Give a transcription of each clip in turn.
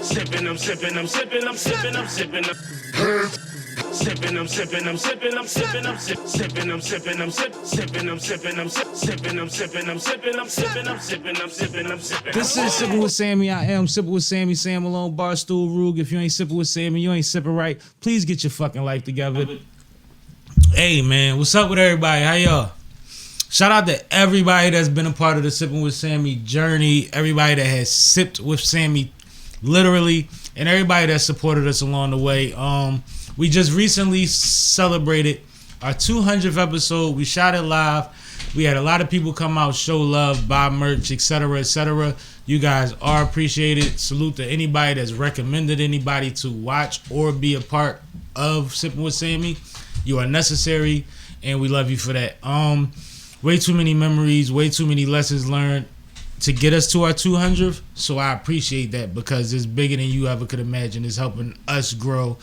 Sipping, I'm sipping, I'm sipping, I'm sipping, I'm sipping. Sipping, I'm sipping, I'm sipping, I'm sipping, I'm sipping, I'm sipping, I'm sipping, I'm sipping, I'm sipping, I'm sipping, I'm sipping, I'm sipping, I'm sipping, I'm sipping, I'm sipping. This is Sipping with Sammie. I am Sipping with Sammie, Sam Malone, Barstool, Rug. If you ain't sipping with Sammie, you ain't sipping right. Please get your fucking life together. Hey man, what's up with everybody? How y'all? Shout out to everybody that's been a part of the Sipping with Sammie journey. Everybody that has sipped with Sammie, literally, and everybody that supported us along the way. We just recently celebrated our 200th episode. We shot it live. We had a lot of people come out, show love, buy merch, etc., etc. You guys are appreciated. Salute to anybody that's recommended anybody to watch or be a part of Sipping with Sammie. You are necessary, and we love you for that. Way too many memories, way too many lessons learned to get us to our 200th. So I appreciate that because it's bigger than you ever could imagine. It's helping us grow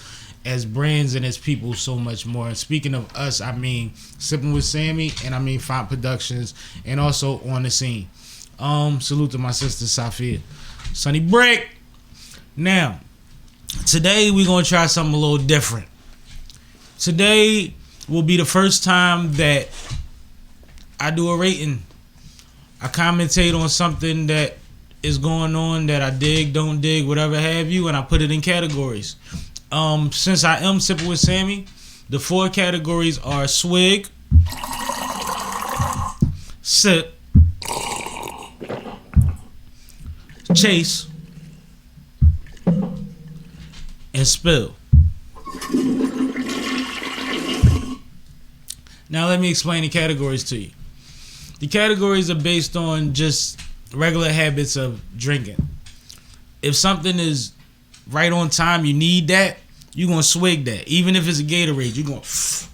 as brands and as people so much more. And speaking of us, I mean Sipping with Sammie, and I mean Font Productions, and also On the Scene. Salute to my sister Sophia. Sunny break. Now, today we're gonna try something a little different. Today will be the first time that I do a rating. I commentate on something that is going on that I dig, don't dig, whatever have you, and I put it in categories. Since I am Sipping with Sammie, the 4 categories are Swig, Sip, Chase, and Spill. Now let me explain the categories to you. The categories are based on just regular habits of drinking. If something is right on time, you need that, you're going to swig that. Even if it's a Gatorade,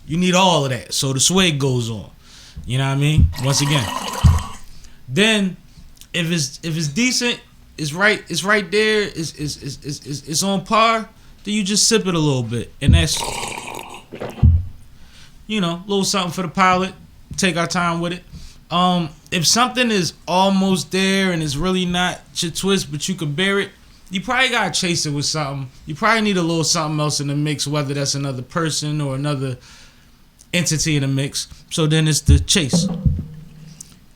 you need all of that. So the swig goes on. You know what I mean? Once again. Then if it's decent, it's right there, it's on par, then you just sip it a little bit. And that's, you know, a little something for the pilot. Take our time with it. If something is almost there and it's really not your twist, but you can bear it, you probably gotta chase it with something. You probably need a little something else in the mix, whether that's another person or another entity in the mix. So then it's the chase.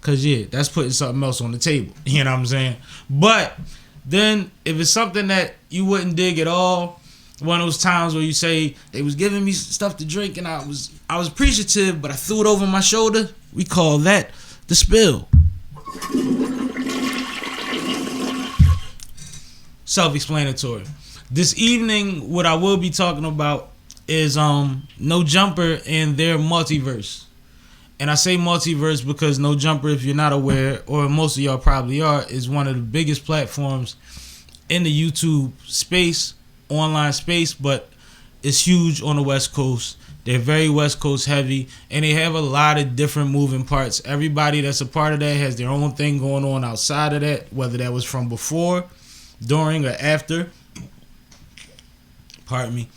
Cause yeah, that's putting something else on the table. You know what I'm saying? But then if it's something that you wouldn't dig at all, one of those times where you say they was giving me stuff to drink and I was appreciative, but I threw it over my shoulder, we call that the spill. Self-explanatory. This evening, what I will be talking about is No Jumper and their multiverse. And I say multiverse because No Jumper, if you're not aware, or most of y'all probably are, is one of the biggest platforms in the YouTube space, online space, but it's huge on the West Coast. They're very West Coast heavy, and they have a lot of different moving parts. Everybody that's a part of that has their own thing going on outside of that, whether that was from before, during, or after. Pardon me.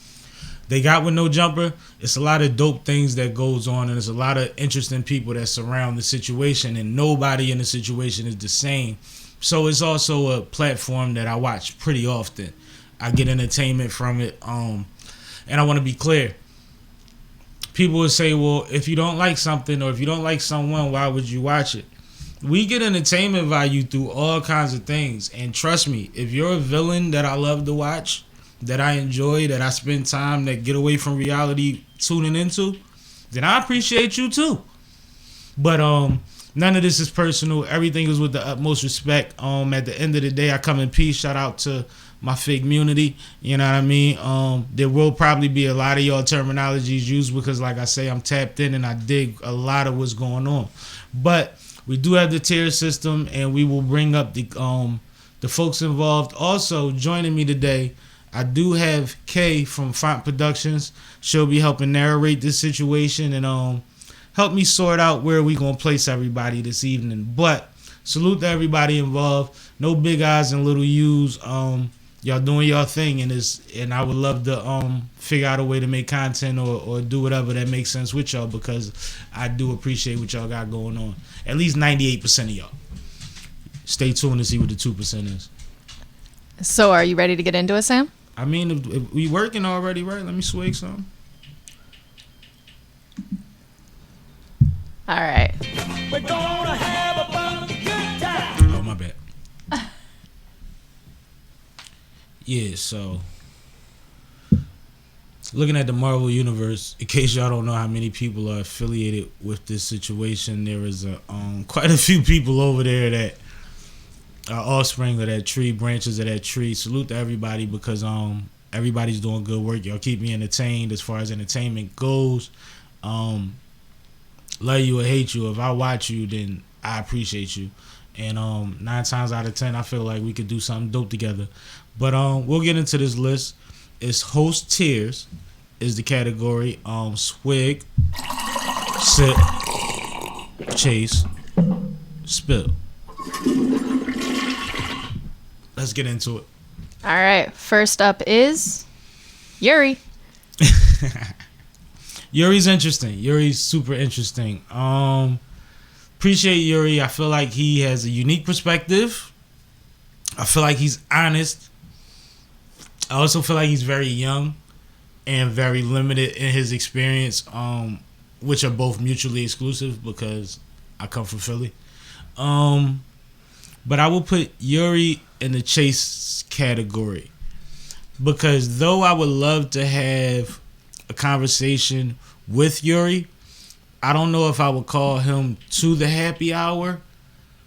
They got with No Jumper. It's a lot of dope things that goes on, and there's a lot of interesting people that surround the situation, and nobody in the situation is the same. So it's also a platform that I watch pretty often. I get entertainment from it. And I want to be clear. People will say, well, if you don't like something or if you don't like someone, why would you watch it? We get entertainment value through all kinds of things. And trust me, if you're a villain that I love to watch, that I enjoy, that I spend time, that get away from reality tuning into, then I appreciate you too. But none of this is personal. Everything is with the utmost respect. At the end of the day, I come in peace. Shout out to my fig community, you know what I mean? There will probably be a lot of y'all terminologies used because, like I say, I'm tapped in and I dig a lot of what's going on. But we do have the tier system, and we will bring up the folks involved. Also joining me today, I do have Kay from Font Productions. She'll be helping narrate this situation and help me sort out where we gonna place everybody this evening. But salute to everybody involved. No big eyes and little U's. Y'all doing y'all thing, and I would love to figure out a way to make content or do whatever that makes sense with y'all, because I do appreciate what y'all got going on. At least 98% of y'all. Stay tuned to see what the 2% is. So are you ready to get into it, Sam? I mean, if we working already, right? Let me swig some. All right. We're gonna have a fun good time. Oh, my bad. Yeah, so looking at the Marvel Universe, in case y'all don't know how many people are affiliated with this situation, there is quite a few people over there that are offspring of that tree, branches of that tree. Salute to everybody because everybody's doing good work. Y'all keep me entertained as far as entertainment goes. Love you or hate you. If I watch you, then I appreciate you. And 9 times out of 10, I feel like we could do something dope together. But we'll get into this list. It's host tiers is the category. Swig, sip, chase, spill. Let's get into it. All right. First up is Yuri. Yuri's interesting. Yuri's super interesting. Appreciate Yuri. I feel like he has a unique perspective. I feel like he's honest. I also feel like he's very young and very limited in his experience, which are both mutually exclusive because I come from Philly. But I will put Yuri in the chase category because though I would love to have a conversation with Yuri, I don't know if I would call him to the happy hour.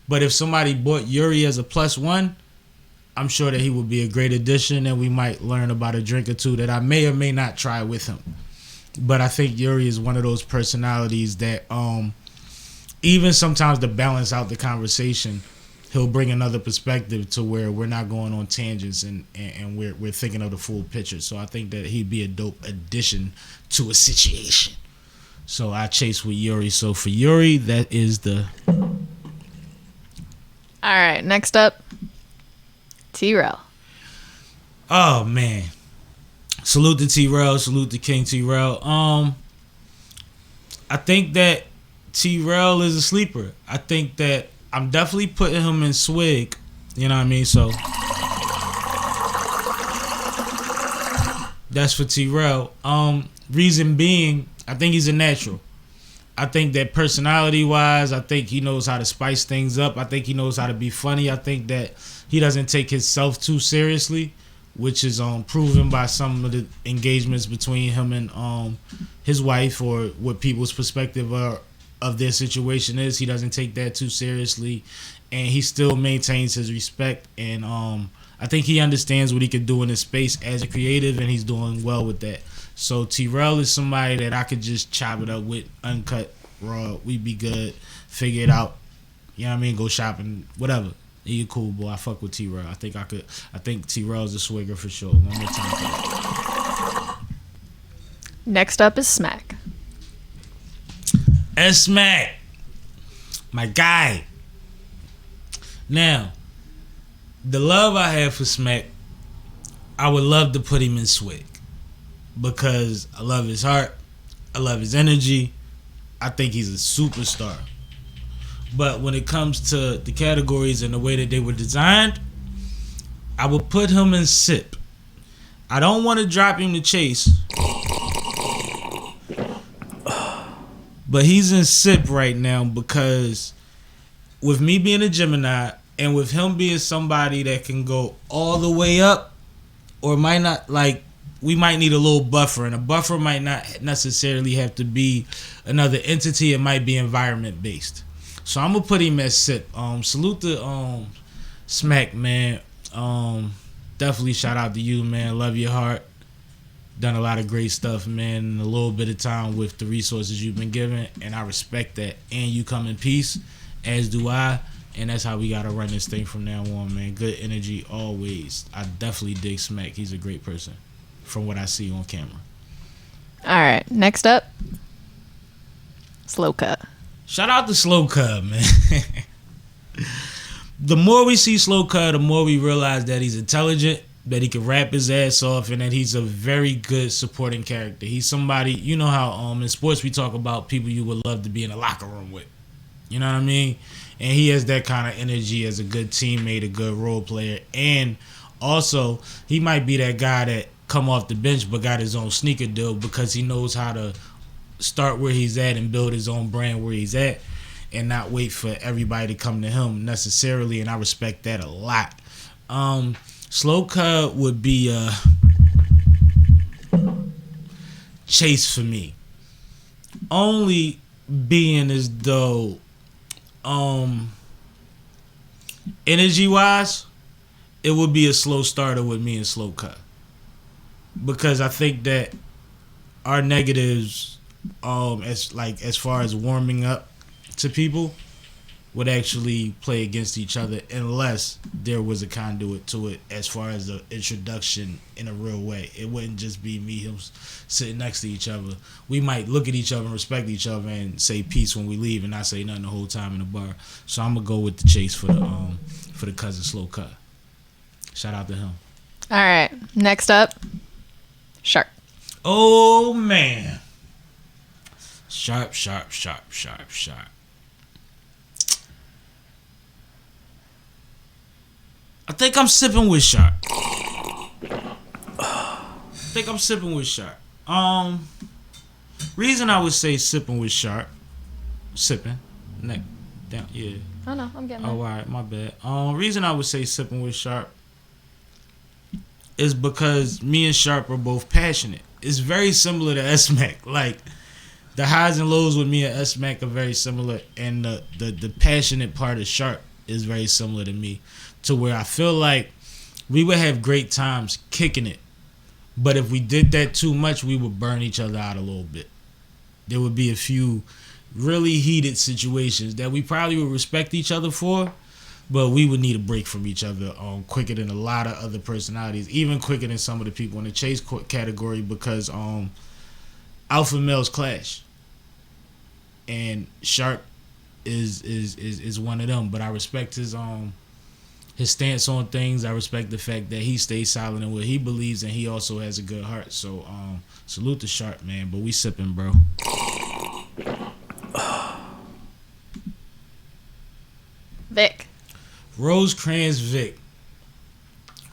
But if somebody bought Yuri as a +1, I'm sure that he would be a great addition and we might learn about a drink or two that I may or may not try with him. But I think Yuri is one of those personalities that even sometimes to balance out the conversation, he'll bring another perspective to where we're not going on tangents and we're thinking of the full picture. So I think that he'd be a dope addition to a situation. So I chase with Yuri. So for Yuri, that is the... All right. Next up, TRELL. Oh, man. Salute to TRELL. Salute to King TRELL. I think that TRELL is a sleeper. I think that I'm definitely putting him in Swig. You know what I mean? So that's for TRELL. Reason being, I think he's a natural. I think that personality-wise, I think he knows how to spice things up. I think he knows how to be funny. I think that he doesn't take himself too seriously, which is proven by some of the engagements between him and his wife, or what people's perspective of their situation is. He doesn't take that too seriously, and he still maintains his respect. And I think he understands what he can do in his space as a creative, and he's doing well with that. So TRELL is somebody that I could just chop it up with, uncut, raw. We'd be good, figure it out. You know what I mean? Go shopping, whatever. You cool, boy. I fuck with TRELL. I think TRELL's a swigger for sure. One more time. Next up is SMACC. SMACC, my guy. Now, the love I have for SMACC, I would love to put him in Swig because I love his heart, I love his energy. I think he's a superstar. But when it comes to the categories and the way that they were designed, I would put him in Sip. I don't want to drop him to Chase, but he's in Sip right now because with me being a Gemini and with him being somebody that can go all the way up or might not, like, we might need a little buffer, and a buffer might not necessarily have to be another entity. It might be environment based. So I'm gonna put him at Sip. Salute to SMACC, man. Definitely shout out to you, man. Love your heart. Done a lot of great stuff, man, in a little bit of time with the resources you've been given, and I respect that. And you come in peace, as do I, and that's how we gotta run this thing from now on, man. Good energy always. I definitely dig SMACC. He's a great person from what I see on camera. All right. Next up, Slow Cut. Shout out to Slow Cut, man. The more we see Slow Cut, the more we realize that he's intelligent, that he can rap his ass off, and that he's a very good supporting character. He's somebody, you know how in sports we talk about people you would love to be in a locker room with. You know what I mean? And he has that kind of energy as a good teammate, a good role player, and Also, he might be that guy that come off the bench but got his own sneaker deal because he knows how to start where he's at and build his own brand where he's at and not wait for everybody to come to him necessarily, and I respect that a lot. Slow cut would be Chase for me. Only being as though energy wise, it would be a slow starter with me and Slow Cut. Because I think that our negatives, as far as warming up to people, would actually play against each other unless there was a conduit to it as far as the introduction in a real way. It wouldn't just be me him sitting next to each other. We might look at each other and respect each other and say peace when we leave and not say nothing the whole time in the bar. So I'm gonna go with the Chase for the cousin Slow Cut. Shout out to him. All right. Next up, Sharp. Oh man. Sharp. I think I'm sipping with Sharp. Reason I would say sipping with Sharp. Sipping. Neck down. Yeah. Oh no, I'm getting there. Oh, all right, my bad. Reason I would say sipping with Sharp is because me and Sharp are both passionate. It's very similar to SMACC. Like, the highs and lows with me and SMACC are very similar, and the passionate part of Sharp is very similar to me, to where I feel like we would have great times kicking it, but if we did that too much, we would burn each other out a little bit. There would be a few really heated situations that we probably would respect each other for, but we would need a break from each other quicker than a lot of other personalities, even quicker than some of the people in the Chase category, because alpha males clash, and Sharp is one of them. But I respect his stance on things. I respect the fact that he stays silent in what he believes, and he also has a good heart. So salute to Sharp, man. But we sipping, bro. Vic. Rosecrans Vic.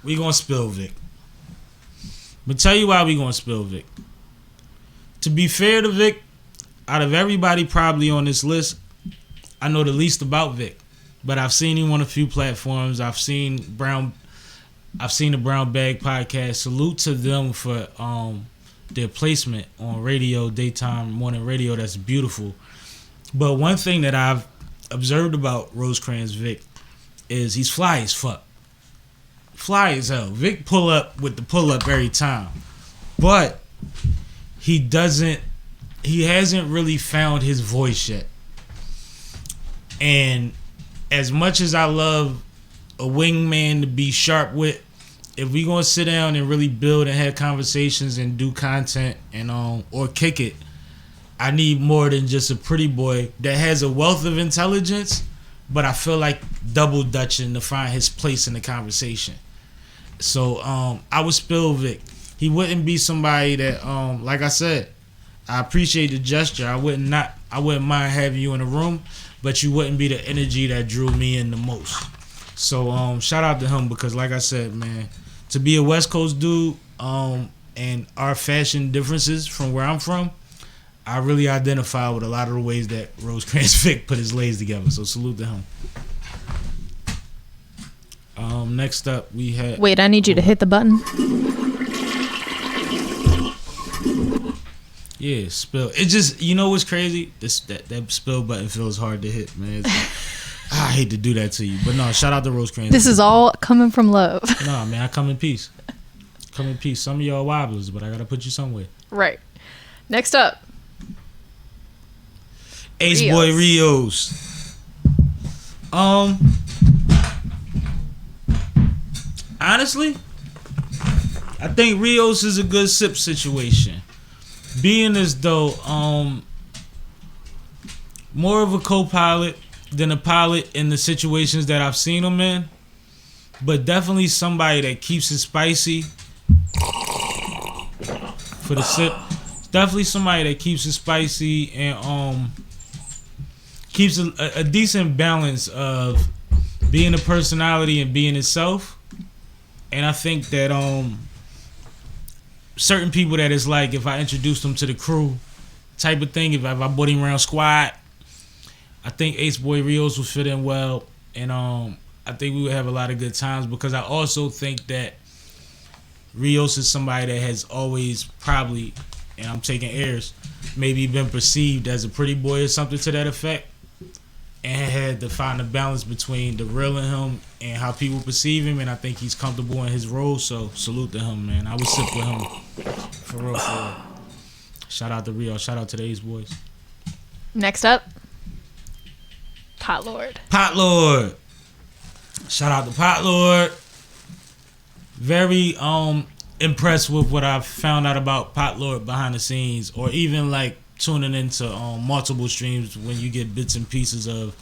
We gonna spill Vic. But tell you why we gonna spill Vic. To be fair to Vic, out of everybody probably on this list, I know the least about Vic. But I've seen him on a few platforms. I've seen the Brown Bag podcast. Salute to them for their placement on radio, daytime morning radio. That's beautiful. But one thing that I've observed about Rosecrans Vic is he's fly as fuck. Fly as hell. Vic pull up with the pull up every time. But he hasn't really found his voice yet. And as much as I love a wingman to be sharp with, if we gonna sit down and really build and have conversations and do content and or kick it, I need more than just a pretty boy that has a wealth of intelligence, but I feel like double dutching to find his place in the conversation. So I would spill Vic. He wouldn't be somebody that like I said, I appreciate the gesture. I wouldn't mind having you in a room, but you wouldn't be the energy that drew me in the most. So shout out to him, because like I said, man, to be a West Coast dude and our fashion differences from where I'm from, I really identify with a lot of the ways that Rosecrans Vic put his lays together. So salute to him. Next up we had. Wait, I need you to hit the button. Yeah, spill. It just, you know what's crazy? That spill button feels hard to hit, man. I hate to do that to you, but no. Shout out to Rosecrans. This is all coming from love. No, man, I come in peace. Come in peace. Some of y'all wobblers, but I gotta put you somewhere. Right. Next up, ACEBOY Rios. Honestly, I think Rios is a good sip situation. Being as though more of a co-pilot than a pilot in the situations that I've seen him in, but definitely somebody that keeps it spicy for the sip. Definitely somebody that keeps it spicy and keeps a decent balance of being a personality and being itself, And I think that certain people that it's like if I introduced them to the crew type of thing, if I brought him around squad, I think ACEBOY RIOS would fit in well, and I think we would have a lot of good times, because I also think that RIOS is somebody that has always probably, and I'm taking airs, maybe been perceived as a pretty boy or something to that effect, and had to find a balance between the real in him and how people perceive him, and I think he's comfortable in his role, so salute to him, man. I would sip with him, for real, for real. Shout out to RIOS, shout out to the ACEBOYs. Next up, POTLORD. POTLORD. Shout out to POTLORD. Very impressed with what I've found out about POTLORD behind the scenes, or even like tuning into multiple streams when you get bits and pieces of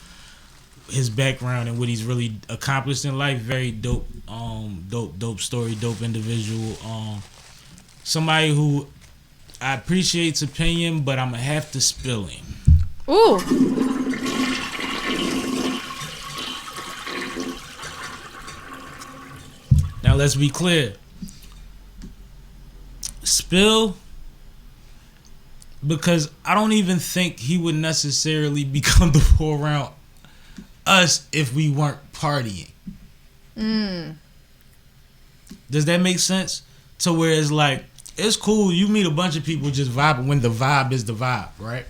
his background and what he's really accomplished in life. Very dope, dope story, dope individual. Somebody who I appreciate's opinion, but I'm gonna have to spill him. Ooh. Now let's be clear. Spill, because I don't even think he would necessarily be comfortable around us if we weren't partying. Does that make sense? To where it's like, it's cool, you meet a bunch of people just vibing when the vibe is the vibe, right?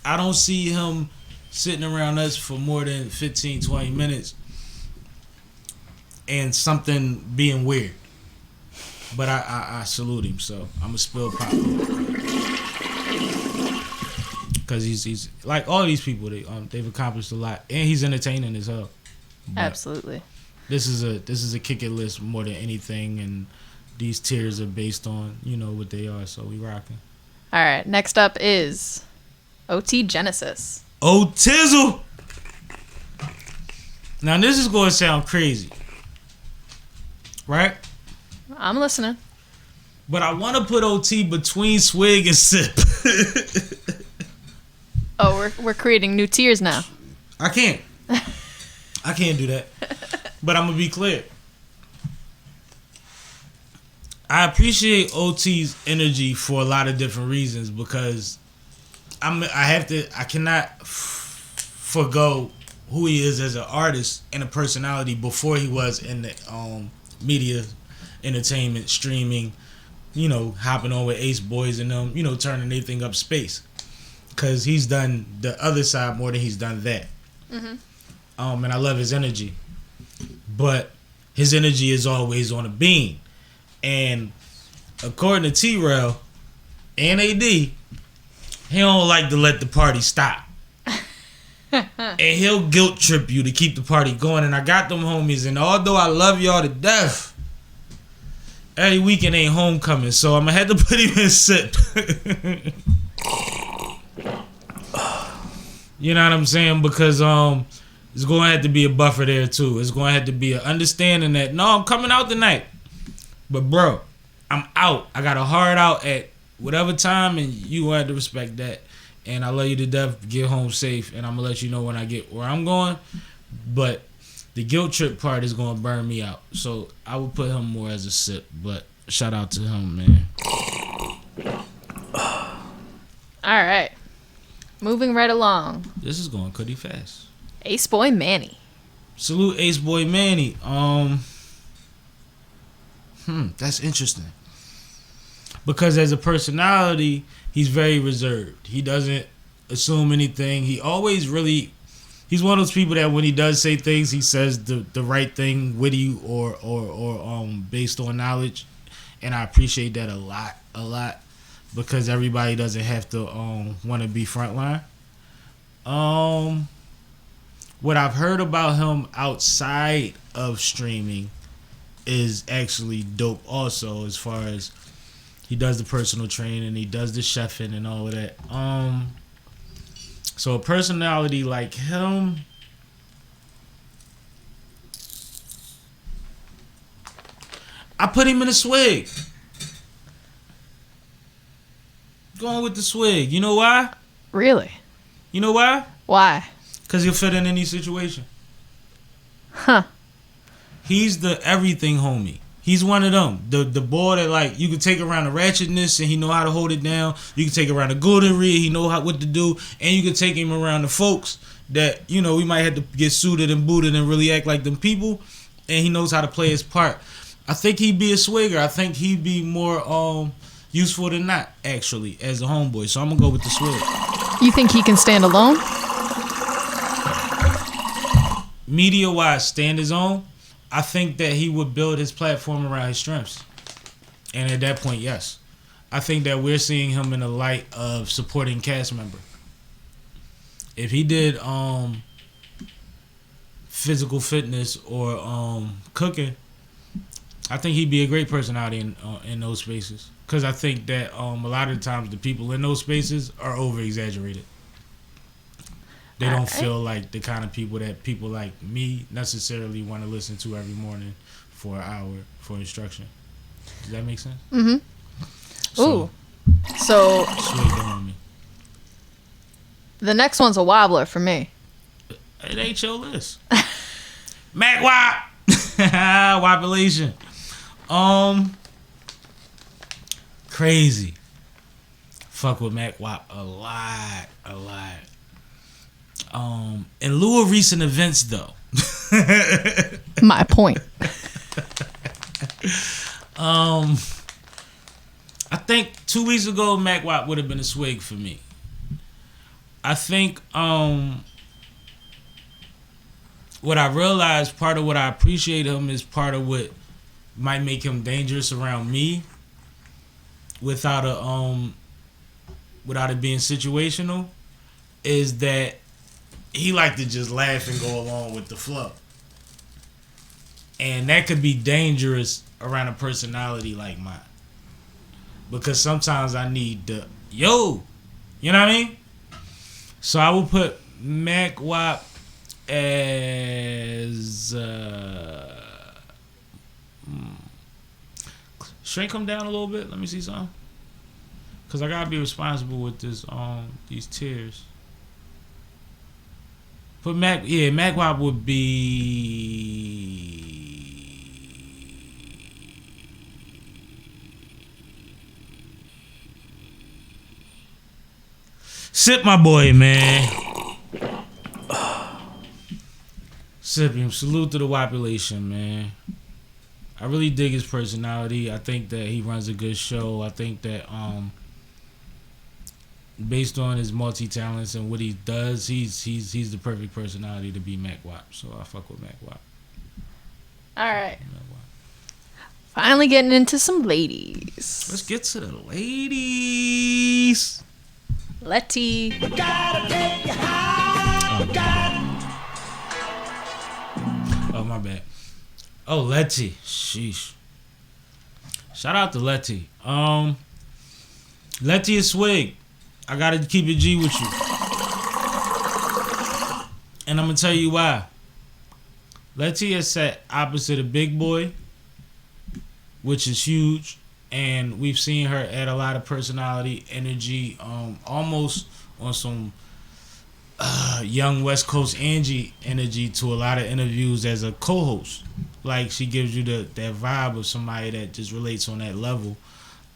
I don't see him sitting around us for more than 15, 20 minutes and something being weird. But I salute him, so I'm gonna spill POTLORD. Because he's like all these people, they've accomplished a lot, and he's entertaining as hell. But Absolutely. This is a kick it list more than anything, and these tiers are based on, you know, what they are, so we rocking. All right, next up is OT GENASIS. Oh, Tizzle! Now this is gonna sound crazy, right? I'm listening. But I want to put OT between Swig and Sip. Oh, we're creating new tiers now. I can't do that. But I'm gonna be clear. I appreciate OT's energy for a lot of different reasons, because I cannot forgo who he is as an artist and a personality before he was in the media, entertainment, streaming, you know, hopping on with ACEBOYs and them, you know, turning anything up space. Because he's done the other side more than he's done that. And I love his energy. But his energy is always on a beam. And according to TRELL and AD, he don't like to let the party stop. And he'll guilt trip you to keep the party going. And I got them homies, and although I love y'all to death, every weekend ain't homecoming, so I'm gonna have to put him in Sip. You know what I'm saying? Because it's gonna have to be a buffer there too. It's gonna have to be an understanding that, no, I'm coming out tonight, but bro, I'm out. I got a hard out at whatever time, and you gonna have to respect that. And I love you to death. Get home safe, and I'm gonna let you know when I get where I'm going. But the guilt trip part is gonna burn me out, so I would put him more as a Sip. But shout out to him, man. All right. Moving right along. This is going pretty fast. ACEBOY MANNY. Salute ACEBOY MANNY. That's interesting. Because as a personality, he's very reserved. He doesn't assume anything. He always really, he's one of those people that when he does say things, he says the right thing, witty or based on knowledge. And I appreciate that a lot. Because everybody doesn't have to want to be frontline. What I've heard about him outside of streaming is actually dope also, as far as he does the personal training, he does the chefing and all of that. So a personality like him, I put him in a Swig. Going with the Swig. You know why? Really? You know why? Why? Because he'll fit in any situation. Huh. He's the everything homie. He's one of them. The boy that like you can take around the ratchetness and he know how to hold it down. You can take around the goodery, he know what to do, and you can take him around the folks that we might have to get suited and booted and really act like them people, and he knows how to play his part. I think he'd be a swigger. I think he'd be more useful than not actually as a homeboy. So I'm gonna go with the swig. You think he can stand alone? Media wise, stand his own. I think that he would build his platform around his strengths. And at that point, yes. I think that we're seeing him in the light of supporting cast member. If he did physical fitness or cooking, I think he'd be a great personality in those spaces. Because I think that a lot of the times the people in those spaces are over-exaggerated. They don't feel like the kind of people that people like me necessarily want to listen to every morning for an hour for instruction. Does that make sense? Mm-hmm. So Swig on me. The next one's a wobbler for me. It ain't your list. MACKWOP. Wopulation. Crazy. Fuck with MACKWOP a lot. In lieu of recent events, though. My point. I think 2 weeks ago, MACKWOP would have been a swig for me. I think what I realized, part of what I appreciate him is part of what might make him dangerous around me without it being situational, is that he like to just laugh and go along with the flow. And that could be dangerous around a personality like mine. Because sometimes I need the, you know what I mean? So I will put MACKWOP as, shrink him down a little bit. Let me see something. Because I got to be responsible with this, these tiers. But MACKWOP would be Sip, my boy, man. Sip him. Salute to the Wopulation, man. I really dig his personality. I think that he runs a good show. I think that based on his multi-talents and what he does, he's the perfect personality to be MACKWOP. So I fuck with MACKWOP. All right. Finally getting into some ladies. Let's get to the ladies. Letty. Oh, my bad. Oh, Letty. Sheesh. Shout out to Letty. Letty is swig. I gotta keep it G with you. And I'm gonna tell you why. Letty is set opposite of Big Boy, which is huge. And we've seen her add a lot of personality, energy, almost on some young West Coast Angie energy to a lot of interviews as a co-host. Like, she gives you that vibe of somebody that just relates on that level.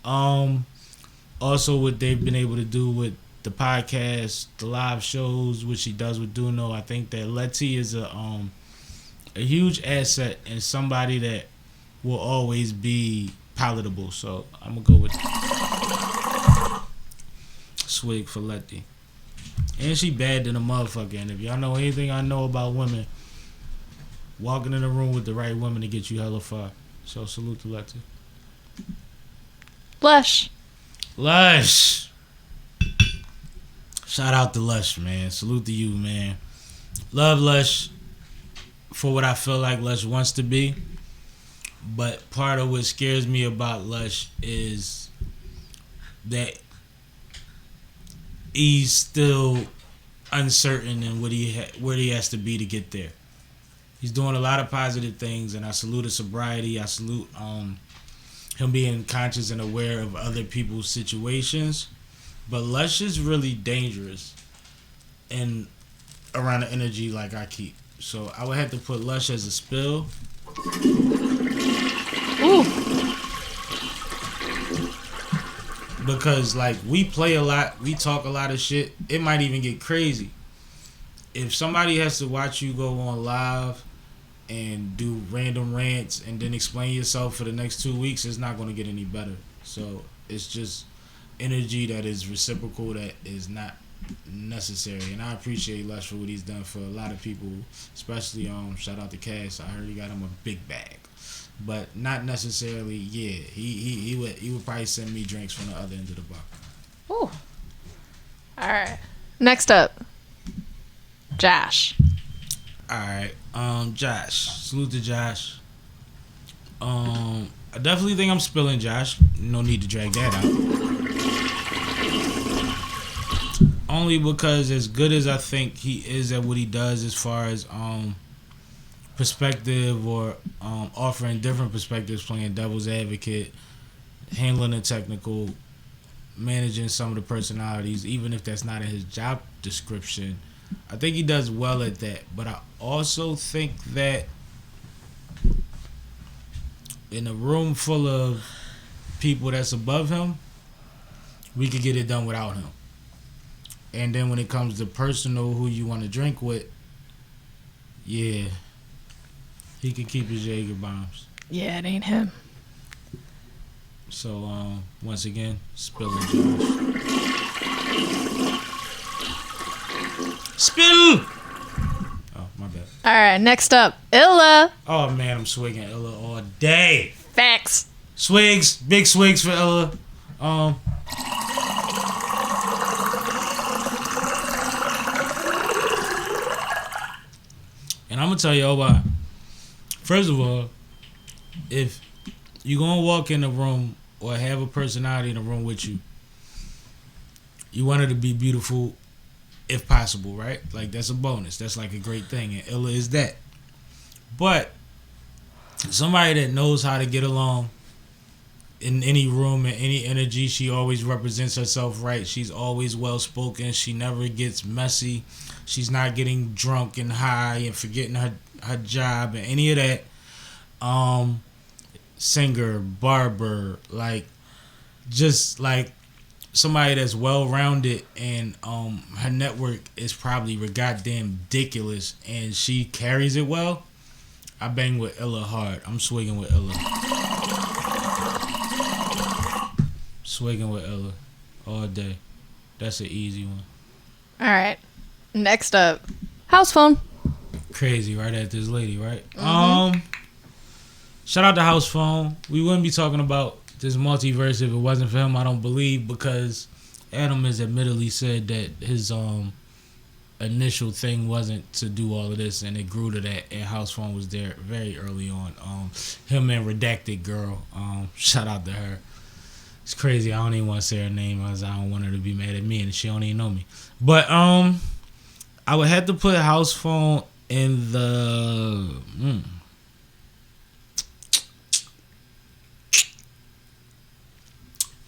Also, what they've been able to do with the podcast, the live shows, what she does with DOKNOW, I think that Letty is a huge asset and somebody that will always be palatable. So I'm gonna go with swig for Letty. And she bad than a motherfucker. And if y'all know anything I know about women, walking in a room with the right woman to get you hella far. So salute to Letty. LUSH. LUSH. Shout out to LUSH, man. Salute to you, man. Love LUSH for what I feel like LUSH wants to be. But part of what scares me about LUSH is that he's still uncertain in what where he has to be to get there. He's doing a lot of positive things, and I salute his sobriety. I salute him being conscious and aware of other people's situations. But LUSH is really dangerous and around the energy like I keep. So I would have to put LUSH as a spill. Ooh. Because like we play a lot, we talk a lot of shit. It might even get crazy. If somebody has to watch you go on live and do random rants and then explain yourself for the next 2 weeks, it's not going to get any better. So it's just energy that is reciprocal, that is not necessary. And I appreciate Lush for what he's done for a lot of people, especially shout out to Cass. I heard he got him a big bag, but not necessarily. Yeah, he would probably send me drinks from the other end of the bar. Ooh. All right. Next up, Josh. All right, Josh. Salute to Josh. I definitely think I'm spilling Josh. No need to drag that out. Only because as good as I think he is at what he does as far as perspective or offering different perspectives, playing devil's advocate, handling the technical, managing some of the personalities, even if that's not in his job description, I think he does well at that. But I also think that in a room full of people that's above him, we could get it done without him. And then when it comes to personal, who you want to drink with, yeah, he could keep his Jaeger bombs. Yeah, it ain't him. So, once again, spilling Josh. Spill! Oh, my bad. All right, next up, Illa. Oh, man, I'm swigging Illa all day. Facts. Swigs, big swigs for Illa. And I'm going to tell y'all why. First of all, if you're going to walk in a room or have a personality in a room with you, you want her to be beautiful if possible, right? Like, that's a bonus. That's like a great thing. And Illa is that. But somebody that knows how to get along in any room and any energy, she always represents herself right. She's always well-spoken. She never gets messy. She's not getting drunk and high and forgetting her job and any of that. Singer, barber, like, just like somebody that's well-rounded, and her network is probably goddamn ridiculous, and she carries it well. I bang with Illa hard. I'm swigging with Illa. Swigging with Illa all day. That's an easy one. All right. Next up, house phone. Crazy, right at this lady, right? Mm-hmm. Shout out to House Phone. We wouldn't be talking about this multiverse if it wasn't for him, I don't believe, because Adam has admittedly said that his initial thing wasn't to do all of this, and it grew to that, and House Phone was there very early on. Him and Redacted Girl, shout out to her. It's crazy. I don't even want to say her name because I don't want her to be mad at me, and she don't even know me. But I would have to put House Phone in the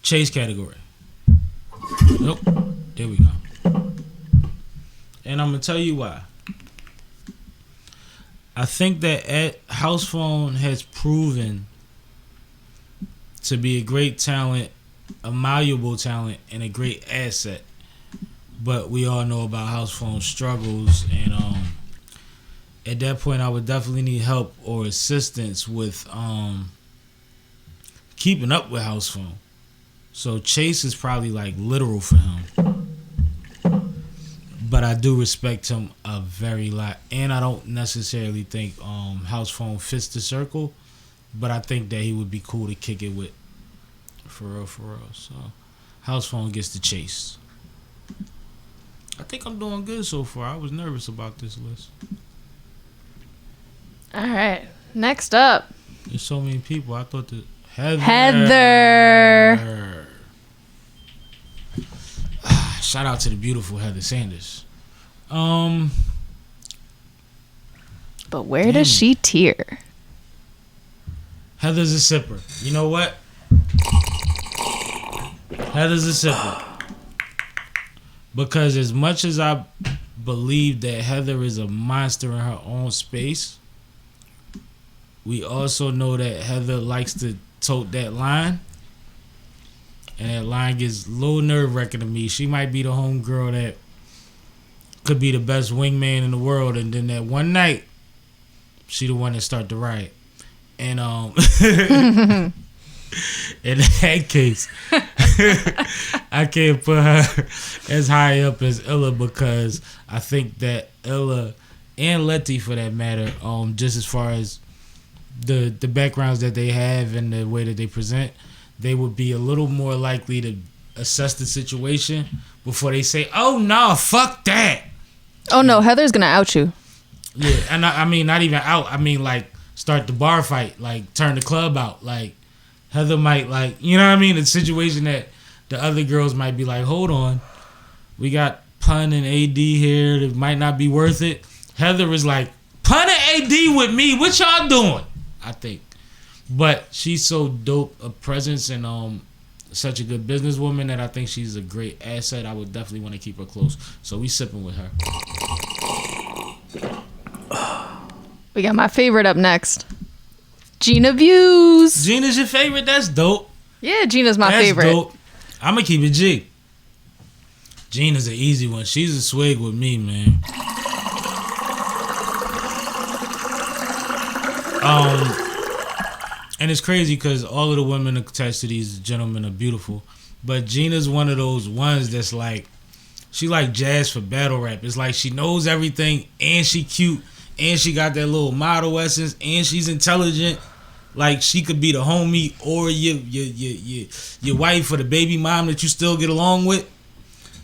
Chase category. Nope. There we go. And I'm going to tell you why. I think that House Phone has proven to be a great talent, a malleable talent, and a great asset. But we all know about House Phone's struggles, and at that point I would definitely need help or assistance with keeping up with House Phone. So Chase is probably like literal for him. But I do respect him a very lot. And I don't necessarily think House Phone fits the circle. But I think that he would be cool to kick it with. For real, for real. So House Phone gets the Chase. I think I'm doing good so far. I was nervous about this list. All right. Next up, There's so many people. I thought that Heather. Shout out to the beautiful Heather Sanders. But where does she tear? Heather's a sipper. You know what? Heather's a sipper. Because as much as I believe that Heather is a monster in her own space, We also know that Heather likes to tote that line. And that line gets a little nerve-wracking to me. She might be the homegirl that could be the best wingman in the world. And then that one night, she the one that start the riot. And in that case, I can't put her as high up as Illa because I think that Illa and Letty, for that matter, just as far as the backgrounds that they have and the way that they present, they would be a little more likely to assess the situation before they say, "Oh no, fuck that." Oh no, Heather's gonna out you. Yeah, and I mean not even out. I mean like start the bar fight, like turn the club out, like. Heather might like, you know what I mean? The situation that the other girls might be like, hold on, we got Pun and AD here. That might not be worth it. Heather is like, Pun and AD with me. What y'all doing? I think, but she's so dope a presence and such a good businesswoman that I think she's a great asset. I would definitely want to keep her close. So we sipping with her. We got my favorite up next. Gina Views. Gina's your favorite? That's dope. Yeah, Gina's my That's favorite. Dope. I'm going to keep it G. Gina's an easy one. She's a swig with me, man. And it's crazy because all of the women attached to these gentlemen are beautiful. But Gina's one of those ones that's like, she like jazz for battle rap. It's like she knows everything and she cute and she got that little model essence and she's intelligent. Like she could be the homie or your wife or the baby mom that you still get along with.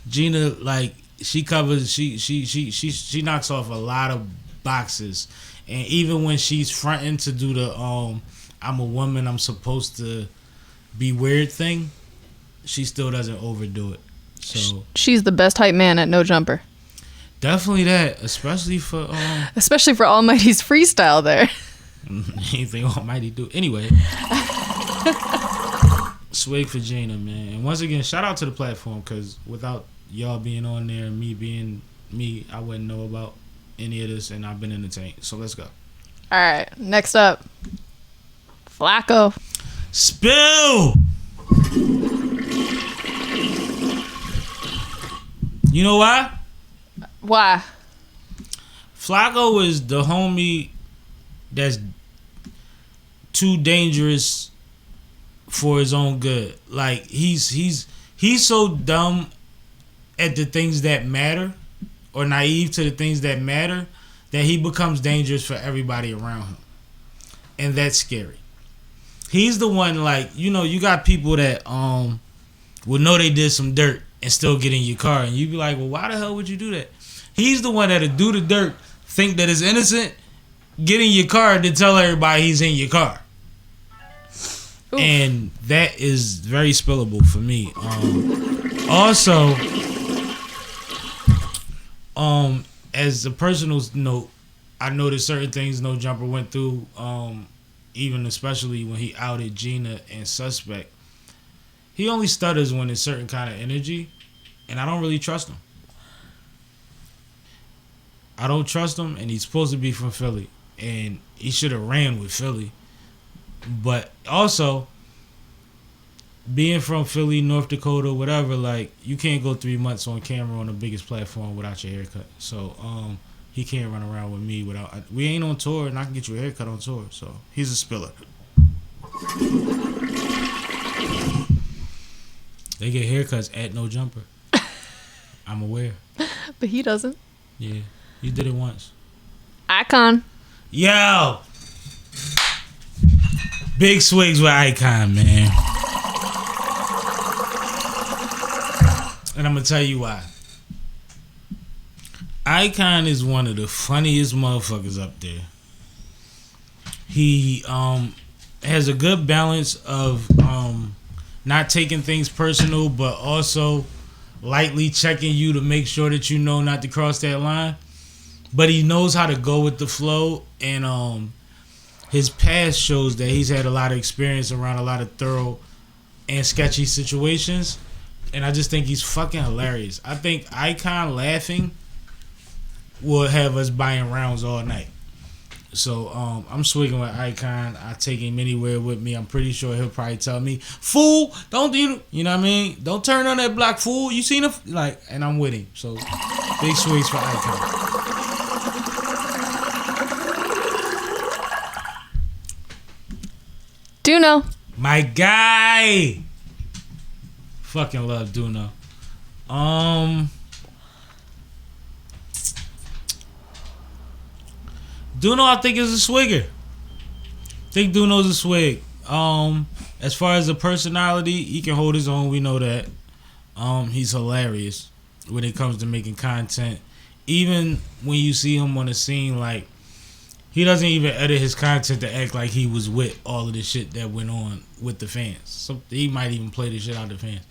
Gina, like she covers, she knocks off a lot of boxes, and even when she's fronting to do the I'm a woman, I'm supposed to be weird thing, she still doesn't overdo it. So she's the best hype man at No Jumper. Definitely that, especially for Almighty's freestyle there. Anything Almighty do. Anyway. Swig for Gina, man. And once again, shout out to the platform, because without y'all being on there and me being me, I wouldn't know about any of this, and I've been entertained. So let's go. All right, next up, FLAKKO. Spill! You know why? Why? FLAKKO is the homie that's too dangerous for his own good. Like he's so dumb at the things that matter, or naive to the things that matter, that he becomes dangerous for everybody around him, and that's scary. He's the one, like, you know, you got people that will know they did some dirt and still get in your car, and you be like, well, why the hell would you do that? He's the one that'll do the dirt, think that it's innocent, get in your car, and then tell everybody he's in your car. Oof. And that is very spillable for me. Also, as a personal note, I noticed certain things No Jumper went through, even especially when he outed Gina and Suspect. He only stutters when there's certain kind of energy, and I don't really trust him. I don't trust him, and he's supposed to be from Philly, and he should have ran with Philly. But also, being from Philly, North Dakota, whatever, like, you can't go 3 months on camera on the biggest platform without your haircut. So, he can't run around with me without... We ain't on tour, and I can get you a haircut on tour. So, he's a spiller. They get haircuts at No Jumper. I'm aware. But he doesn't. Yeah, you did it once. Icon. Yo! Big swigs with Icon, man. And I'm going to tell you why. Icon is one of the funniest motherfuckers up there. He has a good balance of not taking things personal, but also lightly checking you to make sure that you know not to cross that line. But he knows how to go with the flow, and his past shows that he's had a lot of experience around a lot of thorough and sketchy situations. And I just think he's fucking hilarious. I think Icon laughing will have us buying rounds all night. So I'm swigging with Icon. I take him anywhere with me. I'm pretty sure he'll probably tell me, "Fool, don't you know what I mean? Don't turn on that block, fool. You seen him?" Like, and I'm with him. So big swigs for Icon. Duno. My guy. Fucking love Duno. Duno, I think, is a swigger. I think Duno's a swig. As far as the personality, he can hold his own. We know that. He's hilarious when it comes to making content. Even when you see him on the scene, like, he doesn't even edit his content to act like he was with all of the shit that went on with the fans. So he might even play the shit out of the fans.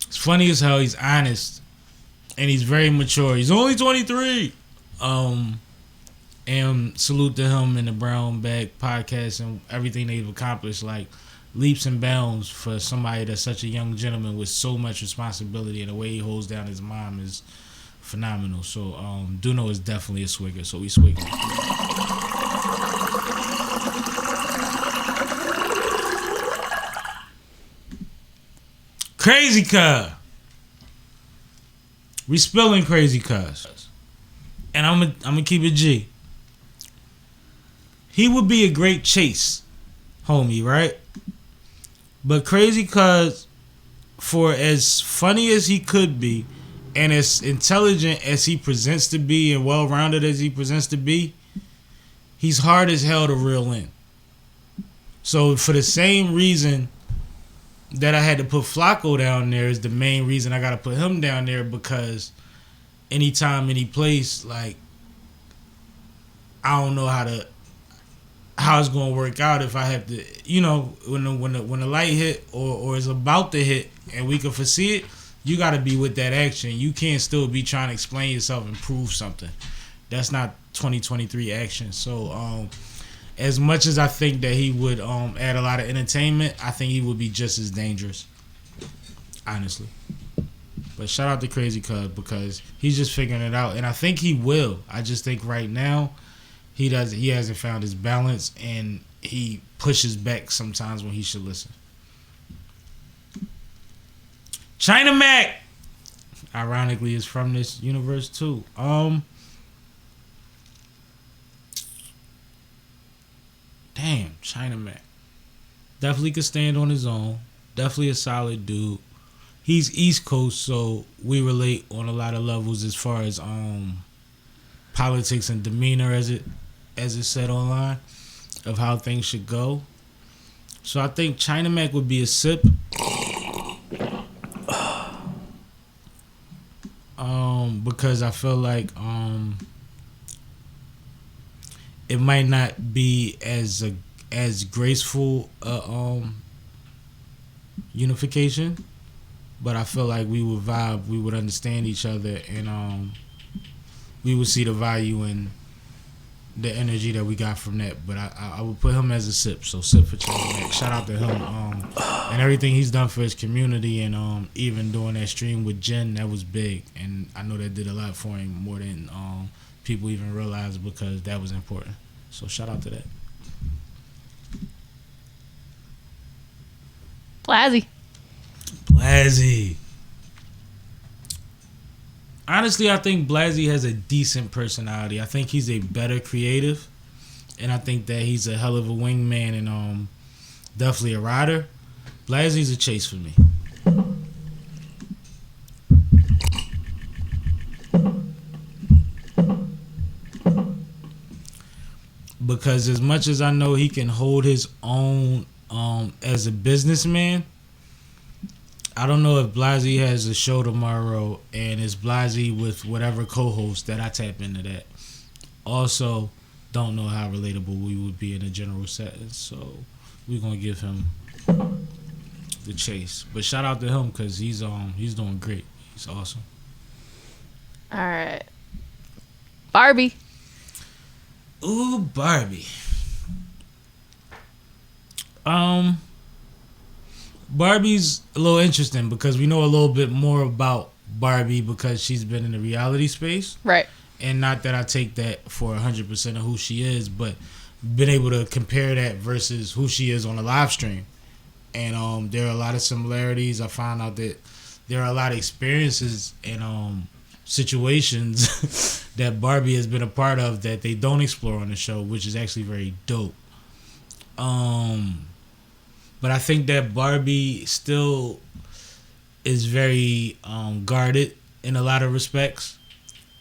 It's funny as hell. He's honest, and he's very mature. He's only 23. And salute to him and the Brown Bag podcast and everything they've accomplished. Like, leaps and bounds for somebody that's such a young gentleman with so much responsibility, and the way he holds down his mom is phenomenal. So Duno is definitely a swigger, so we swig. Crazy Cuz. We spilling Crazy Cuz. And I'm gonna keep it G. He would be a great chase, homie, right? But Crazy Cuz, for as funny as he could be, and as intelligent as he presents to be, and well-rounded as he presents to be, he's hard as hell to reel in. So for the same reason that I had to put FLAKKO down there is the main reason I got to put him down there, because anytime, any place, like, I don't know how it's gonna work out if I have to, you know, when the light hit or is about to hit and we can foresee it, you got to be with that action. You can't still be trying to explain yourself and prove something. That's not 2023 action. So as much as I think that he would add a lot of entertainment, I think he would be just as dangerous, honestly. But shout out to Crazy Cuz, because he's just figuring it out, and I think he will. I just think right now he hasn't found his balance, and he pushes back sometimes when he should listen. China Mac, ironically, is from this universe too. Damn, China Mac definitely could stand on his own. Definitely a solid dude. He's East Coast, so we relate on a lot of levels as far as politics and demeanor, as it said online, of how things should go. So I think China Mac would be a sip. Because I feel like it might not be as graceful unification, but I feel like we would vibe, we would understand each other, and we would see the value in the energy that we got from that. But I would put him as a sip. So sip for China Mac. Shout out to him and everything he's done for his community, and even doing that stream with Jen, that was big, and I know that did a lot for him, more than people even realize, because that was important. So shout out to that. BLAZZY. Honestly, I think BLAZZY has a decent personality. I think he's a better creative, and I think that he's a hell of a wingman, and definitely a rider. BLAZZY's a chase for me. Because as much as I know he can hold his own as a businessman, I don't know if BLAZZY has a show tomorrow and it's BLAZZY with whatever co-host that I tap into that. Also, don't know how relatable we would be in a general setting, so we're gonna give him the chase. But shout out to him, because he's doing great. He's awesome. All right, Barbie. Ooh, Barbie. Barbie's a little interesting, because we know a little bit more about Barbie because she's been in the reality space. Right. and not that I take that for 100% of who she is, but been able to compare that versus who she is on a live stream. And there are a lot of similarities. I found out that there are a lot of experiences and situations that Barbie has been a part of that they don't explore on the show, which is actually very dope. But I think that Barbie still is very guarded in a lot of respects.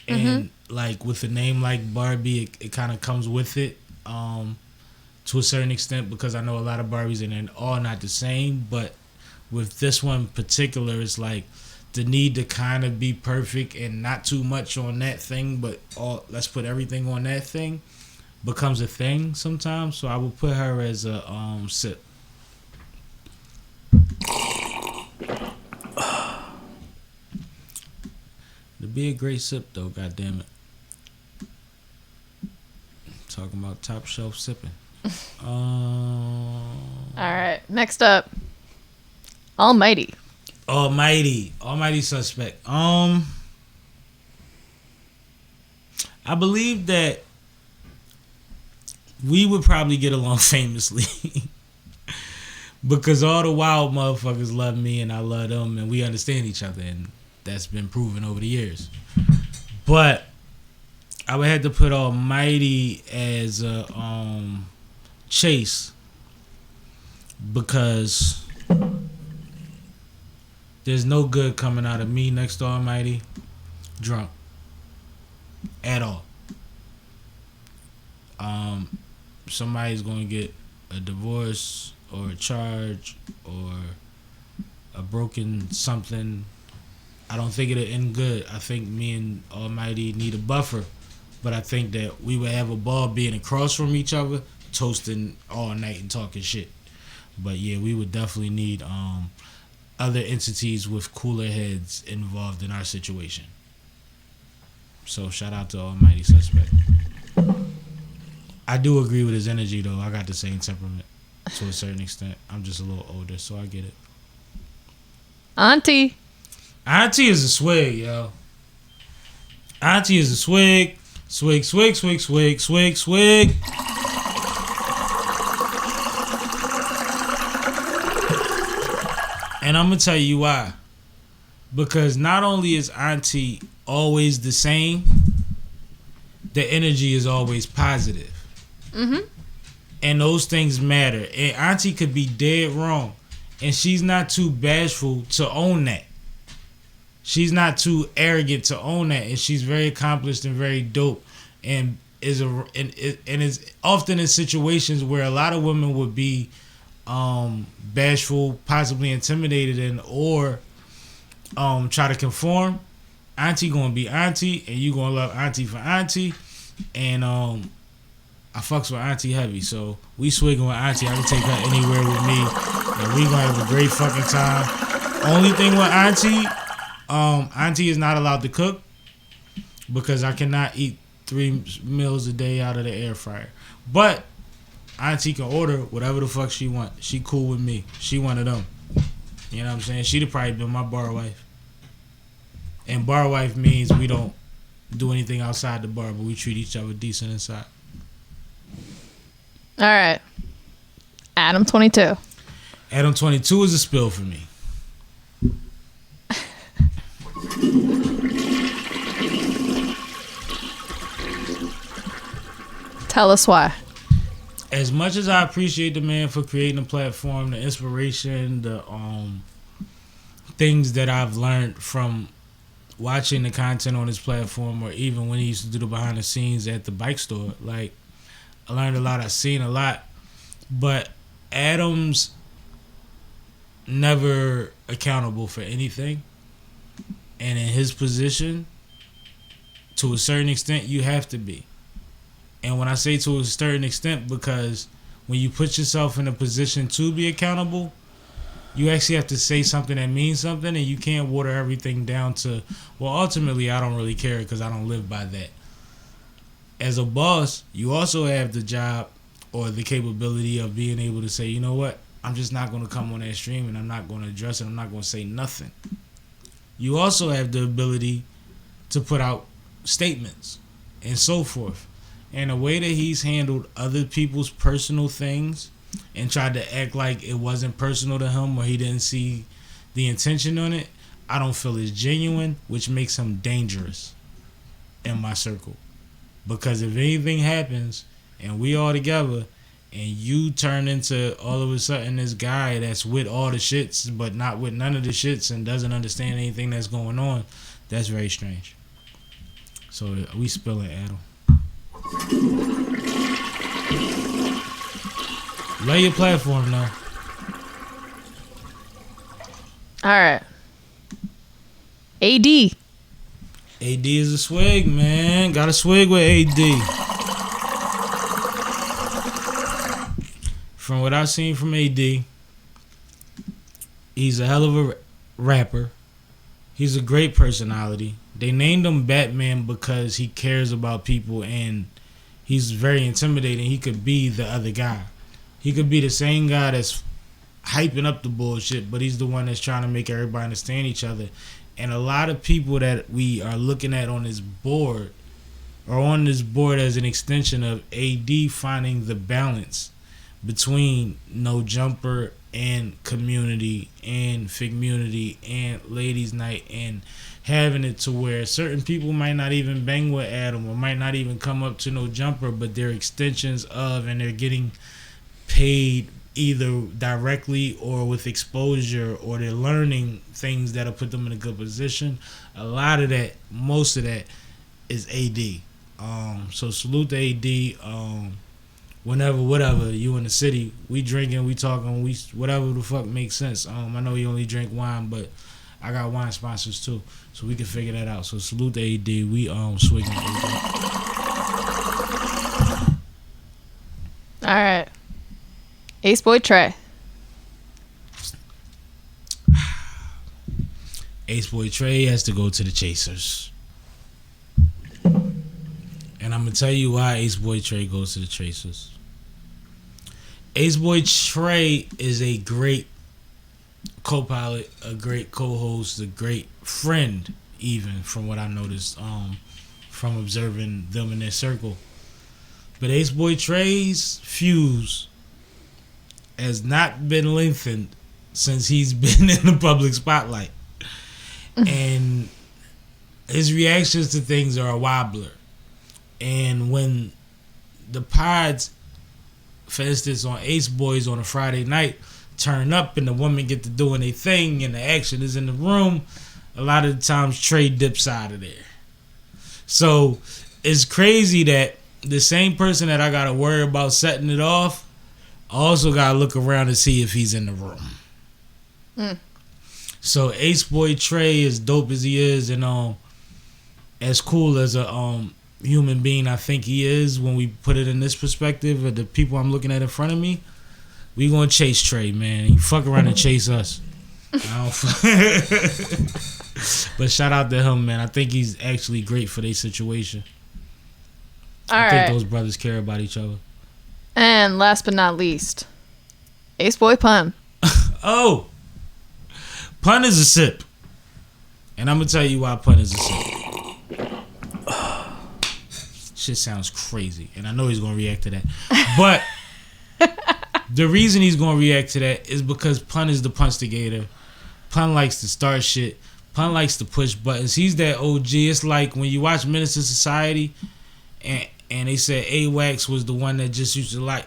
And like with a name like Barbie, it kind of comes with it to a certain extent, because I know a lot of Barbies and they're all not the same. But with this one in particular, it's like the need to kind of be perfect and not too much on that thing, but let's put everything on that thing becomes a thing sometimes. So I would put her as a sip. To be a great sip though, goddamn it. Talking about top shelf sipping. All right, next up, Almighty Suspect. I believe that we would probably get along famously because all the wild motherfuckers love me and I love them, and we understand each other, and that's been proven over the years. But I would have to put Almighty as a chase, because there's no good coming out of me next to Almighty drunk at all. Somebody's going to get a divorce or a charge or a broken something. I don't think it'll end good. I think me and Almighty need a buffer, but I think that we would have a ball being across from each other, toasting all night and talking shit. But yeah, we would definitely need other entities with cooler heads involved in our situation. So shout out to Almighty Suspect. I do agree with his energy though. I got the same temperament to a certain extent. I'm just a little older, so I get it. Auntie is a swig, yo. Auntie is a swig. Swig. And I'm going to tell you why. Because not only is Auntie always the same, the energy is always positive. And those things matter. And Auntie could be dead wrong, and she's not too bashful to own that. She's not too arrogant to own that, and she's very accomplished and very dope, and is often in situations where a lot of women would be bashful, possibly intimidated, or try to conform. Auntie gonna be Auntie, and you gonna love Auntie for Auntie, and I fucks with Auntie heavy, so we swigging with Auntie. I can take her anywhere with me, and we gonna have a great fucking time. Only thing with Auntie, Auntie is not allowed to cook because I cannot eat 3 meals a day out of the air fryer. But Auntie can order whatever the fuck she want. She cool with me. She one of them. You know what I'm saying? She'd have probably been my bar wife. And bar wife means we don't do anything outside the bar, but we treat each other decent inside. All right. Adam 22. Adam 22 is a spill for me. Tell us why. As much as I appreciate the man for creating a platform, the inspiration, the things that I've learned from watching the content on his platform, or even when he used to do the behind the scenes at the bike store, like, I learned a lot, I've seen a lot, but Adam's never accountable for anything. And in his position, to a certain extent, you have to be. And when I say to a certain extent, because when you put yourself in a position to be accountable, you actually have to say something that means something, and you can't water everything down to, well, ultimately, I don't really care because I don't live by that. As a boss, you also have the job or the capability of being able to say, you know what, I'm just not going to come on that stream, and I'm not going to address it. I'm not going to say nothing. You also have the ability to put out statements. and so forth. And the way that he's handled other people's personal things and tried to act like it wasn't personal to him or he didn't see the intention on it, I don't feel is genuine, which makes him dangerous in my circle. Because if anything happens and we all together and you turn into all of a sudden this guy that's with all the shits but not with none of the shits and doesn't understand anything that's going on, that's very strange. So we spilling, Adam. Lay your platform now. All right. AD. AD is a swig, man. Got a swig with AD. From what I've seen from AD, he's a hell of a rapper. He's a great personality. They named him Batman because he cares about people and he's very intimidating. He could be the other guy. He could be the same guy that's hyping up the bullshit, but he's the one that's trying to make everybody understand each other. And a lot of people that we are looking at on this board are on this board as an extension of AD finding the balance between No Jumper and community and figmunity and ladies night and having it to where certain people might not even bang with Adam or might not even come up to No Jumper, but they're extensions of, and they're getting paid either directly or with exposure, or they're learning things that'll put them in a good position. A lot of that, most of that is AD. So salute to AD. Whatever, you in the city, we drinking, we talking, we whatever the fuck makes sense. I know you only drink wine, but I got wine sponsors too, so we can figure that out. So salute to AD. We swigging AD. All right. ACEBOY TREY. ACEBOY TREY has to go to the Chasers. And I'm going to tell you why ACEBOY TREY goes to the Chasers. ACEBOY TREY is a great co-pilot, a great co-host, a great friend, even from what I noticed from observing them in their circle. But ACEBOY TREY's fuse has not been lengthened since he's been in the public spotlight. And his reactions to things are a wobbler. And when the pods, for instance, on ACEBOYs on a Friday night, turn up and the women get to doing their thing and the action is in the room, a lot of the times Trey dips out of there. So it's crazy that the same person that I got to worry about setting it off, I also got to look around to see if he's in the room. So ACEBOY TREY, as dope as he is and as cool as a human being I think he is, when we put it in this perspective of the people I'm looking at in front of me, we gonna chase Trey, man. He fuck around and chase us. But shout out to him, man. I think he's actually great for their situation. I think those brothers care about each other. And last but not least, ACEBOY Pun. Oh, Pun is a sip, and I'm gonna tell you why Pun is a sip. Shit sounds crazy, and I know he's gonna react to that. But the reason he's gonna react to that is because Pun is the punstigator. Pun likes to start shit. Pun likes to push buttons. He's that OG. It's like when you watch Menace to Society, and they said AWACS was the one that just used to like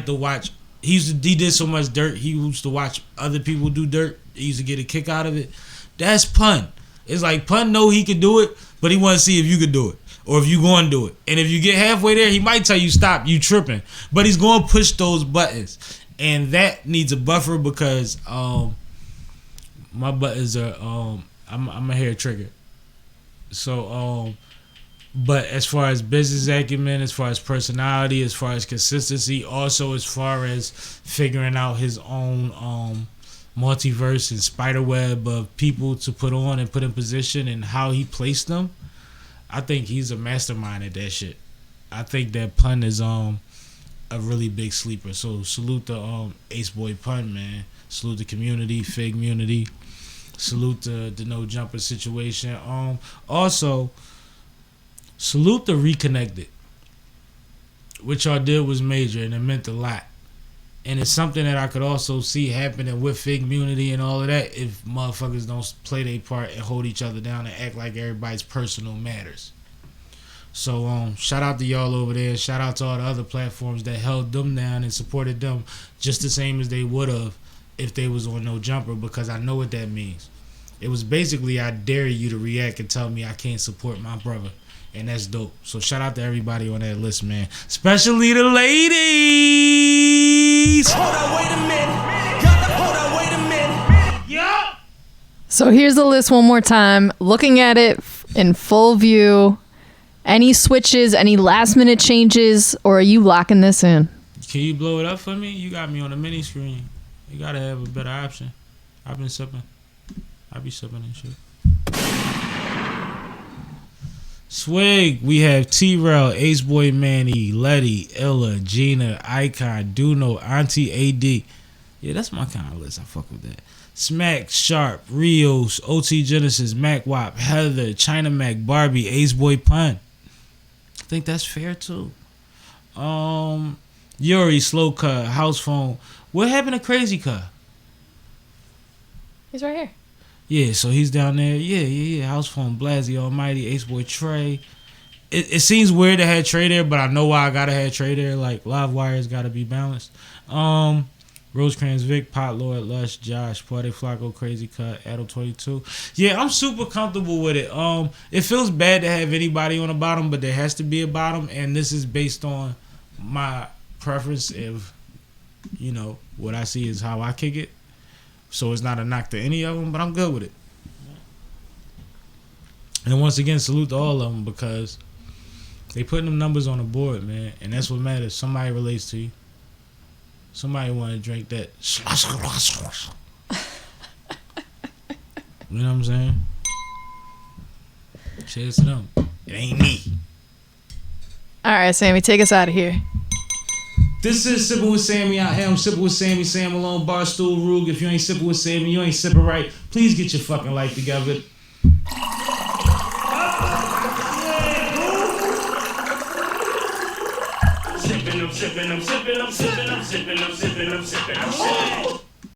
to watch. He did so much dirt. He used to watch other people do dirt. He used to get a kick out of it. That's Pun. It's like Pun know he could do it, but he want to see if you could do it. Or if you going to do it. And if you get halfway there, he might tell you stop, you tripping. But he's going to push those buttons. And that needs a buffer because my buttons are, I'm a hair trigger. So, but as far as business acumen, as far as personality, as far as consistency, also as far as figuring out his own multiverse and spiderweb of people to put on and put in position and how he placed them, I think he's a mastermind at that shit. I think that Pun is a really big sleeper. So salute to ACEBOY Pun, man. Salute the community, figmunity. Salute the No Jumper situation. Also, salute the Reconnected. What y'all did was major and it meant a lot. And it's something that I could also see happening with Fig Community and all of that if motherfuckers don't play their part and hold each other down and act like everybody's personal matters. So shout out to y'all over there. Shout out to all the other platforms that held them down and supported them just the same as they would have if they was on No Jumper, because I know what that means. It was basically, I dare you to react and tell me I can't support my brother. And that's dope. So shout out to everybody on that list, man. Especially the ladies. Hold on, wait a minute. Hold on, wait a minute. Yeah. So here's the list one more time. Looking at it in full view. Any switches, any last minute changes, or are you locking this in? Can you blow it up for me? You got me on the mini screen. You gotta have a better option. I've been sipping. I be sipping and shit. Swig, we have TRELL, ACEBOY, MANNY, LETTY, Illa, GINA, EYEKON, DOKNOW, AUNTIE, AD. Yeah, that's my kind of list. I fuck with that. SMACC, Sharp, RIOS, OT GENASIS, MACKWOP, Heather, China Mac, Barbie, ACEBOY, Pun. I think that's fair too. YURIY, Slow Cut, HOUSEPHONE. What happened to Crazy Cut? He's right here. Yeah, so he's down there. Yeah. HOUSEPHONE, BLAZZY, Almighty, ACEBOY, TREY. It seems weird to have TREY there, but I know why I gotta have TREY there. Like, live wires gotta be balanced. ROSECRANS, Vic, POTLORD, LUSH, Josh, POETIK, FLAKKO, Crazy Cut, Adult22. Yeah, I'm super comfortable with it. It feels bad to have anybody on the bottom, but there has to be a bottom, and this is based on my preference. If you know what I see is how I kick it, so it's not a knock to any of them, but I'm good with it. And once again, salute to all of them because they putting them numbers on the board, man, and that's what matters. Somebody relates to you. Somebody want to drink that. You know what I'm saying? Cheers to them. It ain't me. All right, Sammie, take us out of here. This is Sippin' with Sammie. I am Sippin' with Sammie, Sam Malone, Barstool, Rug. If you ain't sippin' with Sammie, you ain't sippin' right. Please get your fucking life together. I'm sipping, I'm sipping, I'm sipping, I'm sipping, I'm sipping, I'm sipping, I'm sipping, I'm sipping.